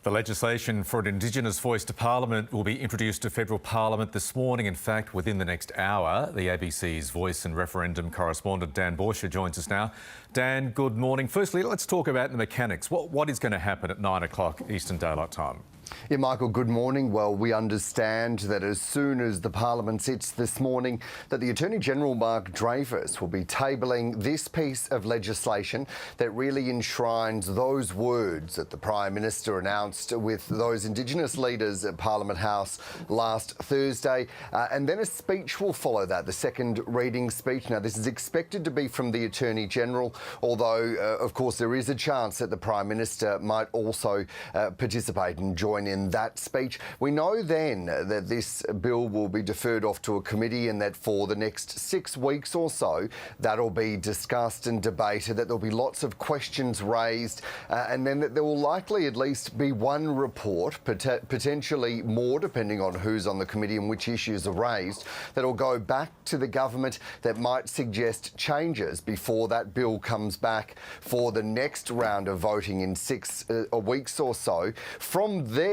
The legislation for an Indigenous voice to Parliament will be introduced to federal Parliament this morning. In fact, within the next hour. The ABC's Voice and Referendum correspondent Dan Borscher joins us now. Dan, good morning. Firstly, let's talk about the mechanics. What is going to happen at 9 o'clock Eastern Daylight Time? Yeah, Michael, good morning. Well, we understand that as soon as the Parliament sits this morning, that the Attorney-General Mark Dreyfus will be tabling this piece of legislation that really enshrines those words that the Prime Minister announced with those Indigenous leaders at Parliament House last Thursday. And then a speech will follow that, the second reading speech. Now, this is expected to be from the Attorney-General, although, of course, there is a chance that the Prime Minister might also participate and join in that speech. We know then that this bill will be deferred off to a committee and that for the next 6 weeks or so, that'll be discussed and debated, that there'll be lots of questions raised, and then that there will likely at least be one report, potentially more depending on who's on the committee and which issues are raised, that'll go back to the government that might suggest changes before that bill comes back for the next round of voting in 6 weeks or so. From there,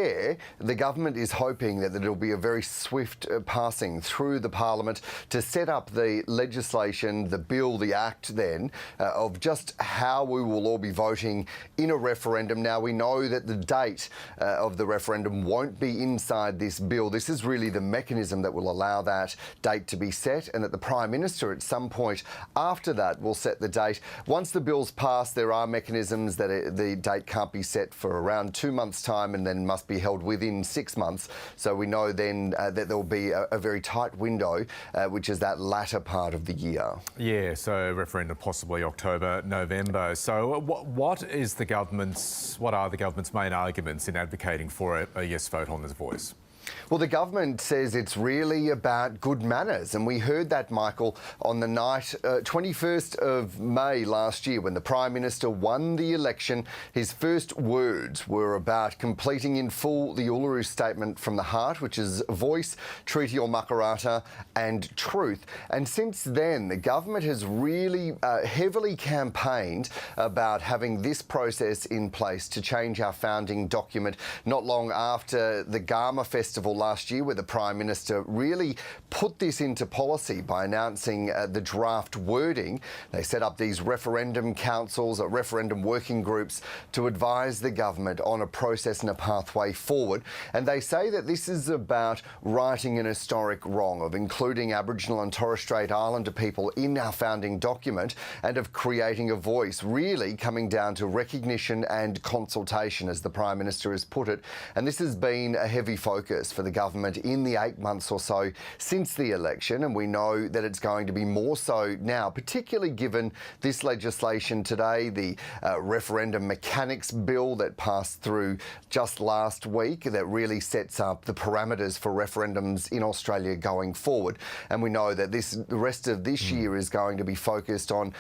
the government is hoping that it'll be a very swift passing through the Parliament to set up the legislation, the bill, the act then, of just how we will all be voting in a referendum. Now, we know that the date of the referendum won't be inside this bill. This is really the mechanism that will allow that date to be set, and that the Prime Minister at some point after that will set the date. Once the bill's passed, there are mechanisms that the date can't be set for around 2 months' time and then must be held within 6 months. So we know then that there will be a very tight window, which is that latter part of the year. Yeah, so referendum possibly October, November. So what are the government's main arguments in advocating for a yes vote on this voice? Well, the government says it's really about good manners, and we heard that, Michael, on the night, 21st of May last year, when the Prime Minister won the election. His first words were about completing in full the Uluru Statement from the Heart, which is voice, treaty or makarata, and truth. And since then, the government has really heavily campaigned about having this process in place to change our founding document, not long after the Garma Festival last year, where the Prime Minister really put this into policy by announcing the draft wording. They set up these referendum councils, referendum working groups to advise the government on a process and a pathway forward. And they say that this is about righting an historic wrong, of including Aboriginal and Torres Strait Islander people in our founding document, and of creating a voice, really coming down to recognition and consultation, as the Prime Minister has put it. And this has been a heavy focus for the government in the 8 months or so since the election, and we know that it's going to be more so now, particularly given this legislation today, the referendum mechanics bill that passed through just last week, that really sets up the parameters for referendums in Australia going forward. And we know that the rest of this year is going to be focused on,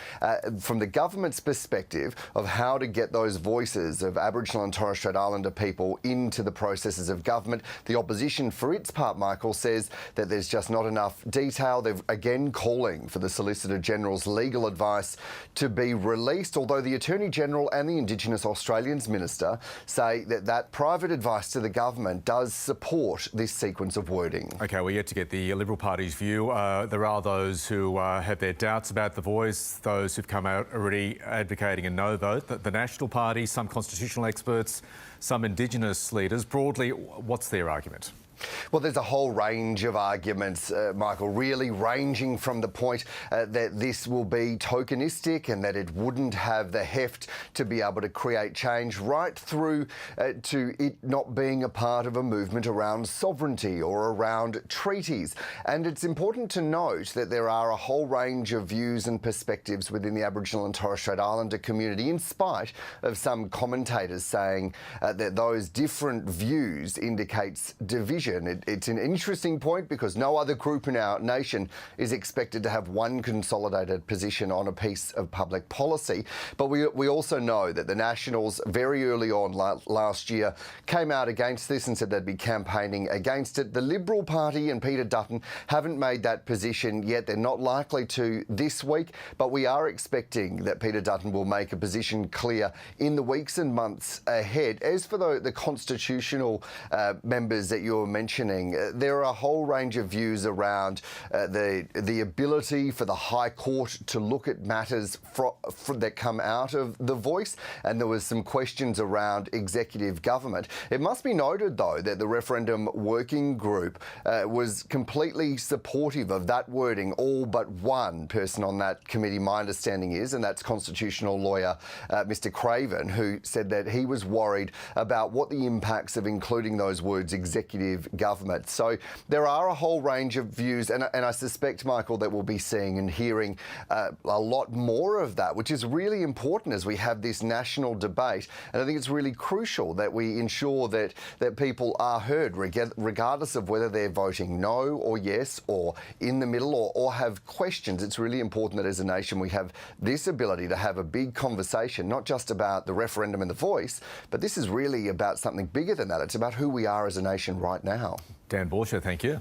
from the government's perspective, of how to get those voices of Aboriginal and Torres Strait Islander people into the processes of government. The opposition, for its part, Michael, says that there's just not enough detail. They're again calling for the Solicitor General's legal advice to be released, although the Attorney-General and the Indigenous Australians Minister say that that private advice to the government does support this sequence of wording. OK, we're yet to get the Liberal Party's view. There are those who have their doubts about the voice, those who've come out already advocating a no vote. The National Party, some constitutional experts, some Indigenous leaders. Broadly, what's their argument? Well, there's a whole range of arguments, Michael, really ranging from the point that this will be tokenistic and that it wouldn't have the heft to be able to create change, right through to it not being a part of a movement around sovereignty or around treaties. And it's important to note that there are a whole range of views and perspectives within the Aboriginal and Torres Strait Islander community, in spite of some commentators saying that those different views indicates division decision. It's an interesting point because no other group in our nation is expected to have one consolidated position on a piece of public policy. But we also know that the Nationals very early on last year came out against this and said they'd be campaigning against it. The Liberal Party and Peter Dutton haven't made that position yet. They're not likely to this week, but we are expecting that Peter Dutton will make a position clear in the weeks and months ahead. As for the constitutional members that you're mentioning, there are a whole range of views around the ability for the High Court to look at matters that come out of the Voice, and there was some questions around executive government. It must be noted, though, that the referendum working group was completely supportive of that wording. All but one person on that committee, my understanding is, and that's constitutional lawyer Mr. Craven, who said that he was worried about what the impacts of including those words executive government. So there are a whole range of views, and I suspect, Michael, that we'll be seeing and hearing a lot more of that, which is really important as we have this national debate. And I think it's really crucial that we ensure that people are heard, regardless of whether they're voting no or yes or in the middle or have questions. It's really important that as a nation we have this ability to have a big conversation, not just about the referendum and the Voice, but this is really about something bigger than that. It's about who we are as a nation right now. Dan Bourchier, thank you.